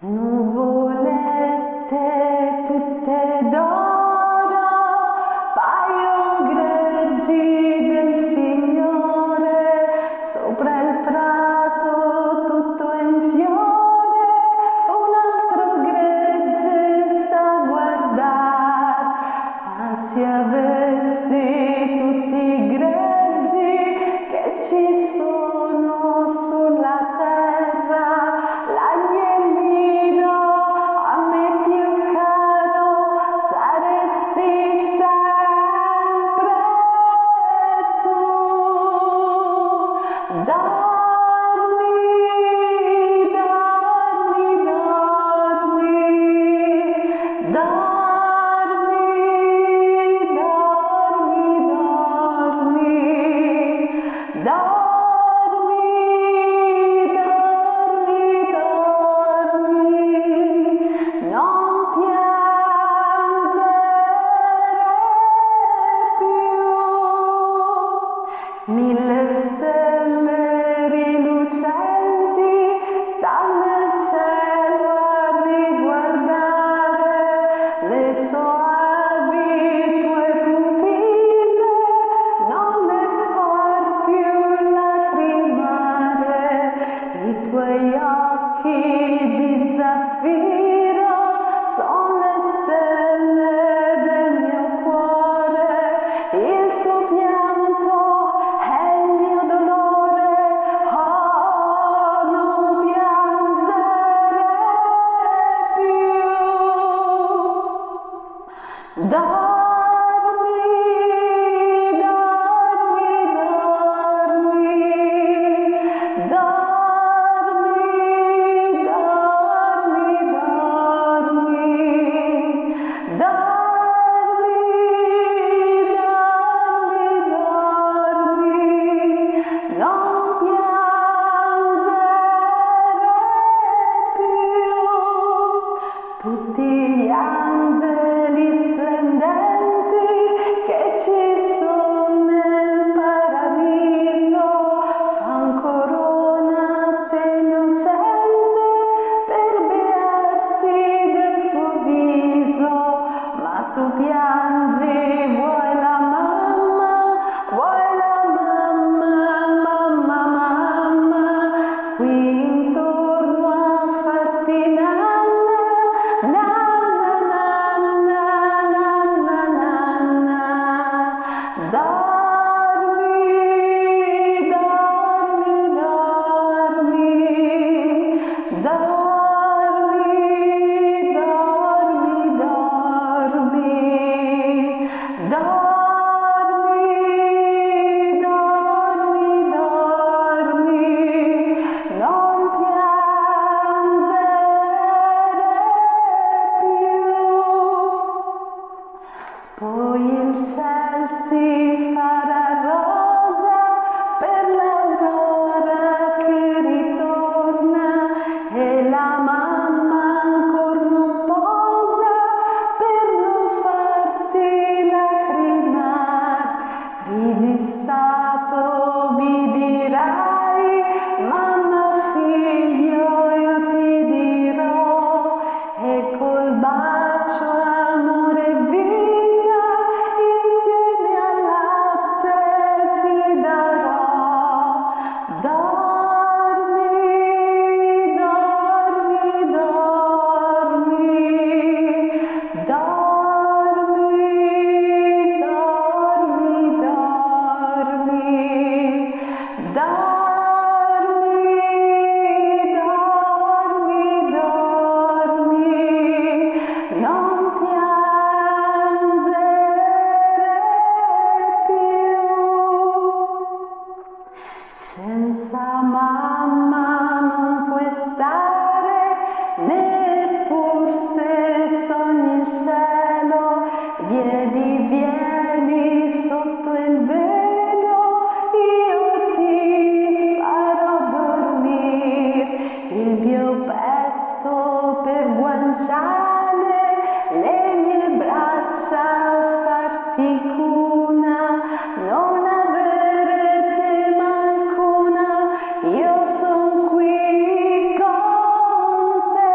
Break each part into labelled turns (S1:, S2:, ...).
S1: Nuvolette tutte d'oro, paio greggi del Signore, sopra il prato tutto in fiore, un altro gregge sta a guardar, ma si avesti tutti i greggi che ci sono sulla terra, l'agnellino a me più caro saresti sempre tu. Dormi, dormi, dormi, dormi, dormi, dormi, dormi, dormi, non piangere più. 1000 stelle rilucenti stanno nel cielo a riguardare le soavi tue pupille, non le far più lacrimare, i tuoi occhi di zaffiro son le stelle del mio cuore, il tuo pianto è il mio dolore, oh, non piangere più. Dormi, dormi, dormi, dormi, dormi, dormi, dormi, dormi, non piangere più. Tutti gli angeli splendenti che ci sono nel paradiso fan corona a te innocente per bearsi del tuo viso, ma tu piangi, vuoi la mamma, mamma, mamma, qui intorno a farti nanna, nanna, nanna, nanna, nanna. Dormi, dormi, dormi, dormi, dormi, dormi, dormi, dormi, dormi, non piangere più. Poi il ciel si farà rosa per l'aurora che ritorna e la mamma ancor non posa per non farti lacrimar. Ridi stato, mi dirai, mamma figlio io ti dirò, e col bacio amore e vita insieme al latte ti darò. Dormi, dormi, dormi, dormi, dormi, dormi, dormi, dormi, dormi, non piangere più. Senza mamma non puoi stare, neppur se sogni il cielo. Vieni, vieni sotto il velo, io ti farò dormir il mio petto per guanciale, le mie braccia a farti cuna, non avere tema alcuna, io son qui con te.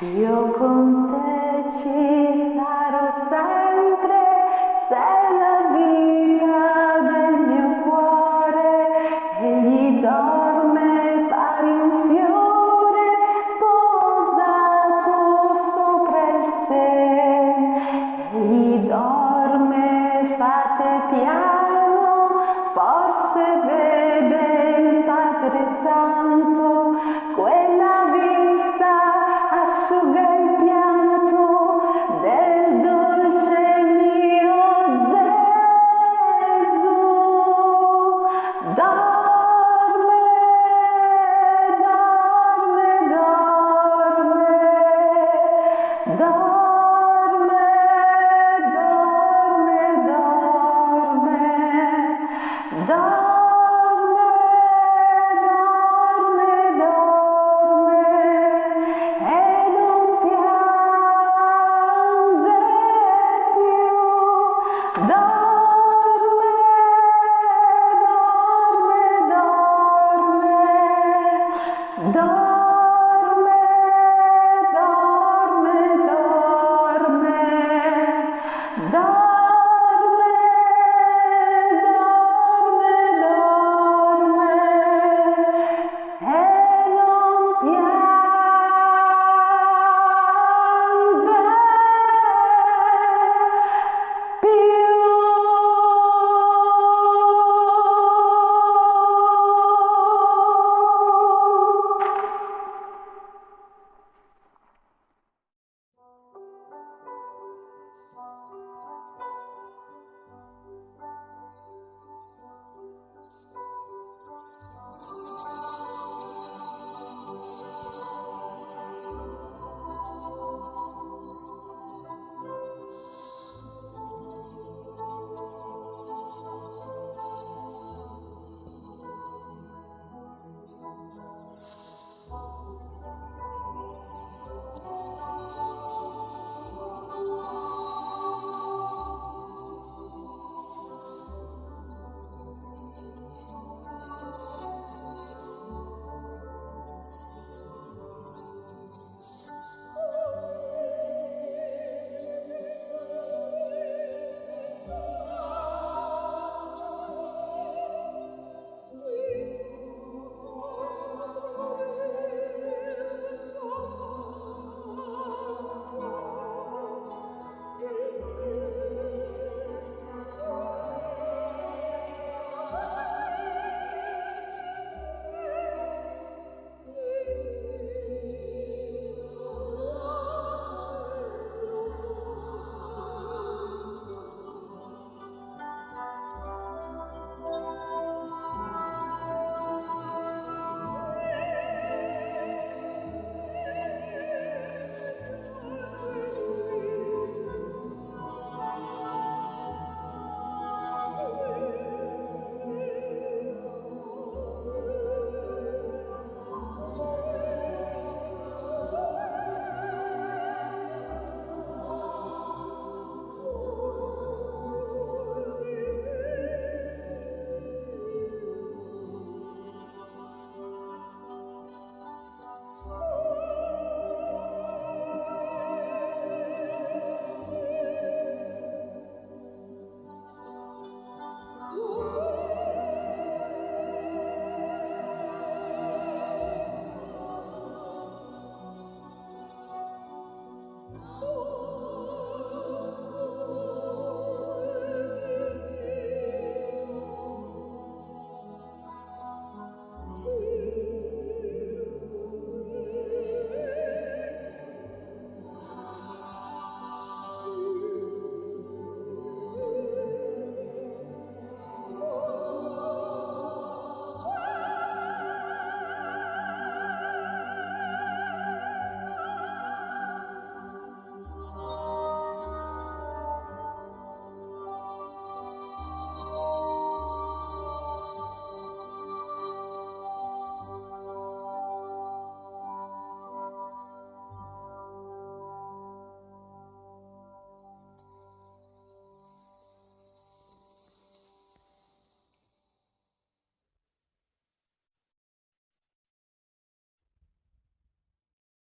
S1: Io con te ci sarò sempre, sei la vita del mio cuore, egli dorme pari un fiore posato sopra il sé, egli dorme, fate piano, forse vede il Padre Santo, quella vista asciuga il pianto del dolce mio Gesù. Dorme, dorme, dorme, dorme, dorme, dorme, dorme. Dorme, dorme, dorme, dorme.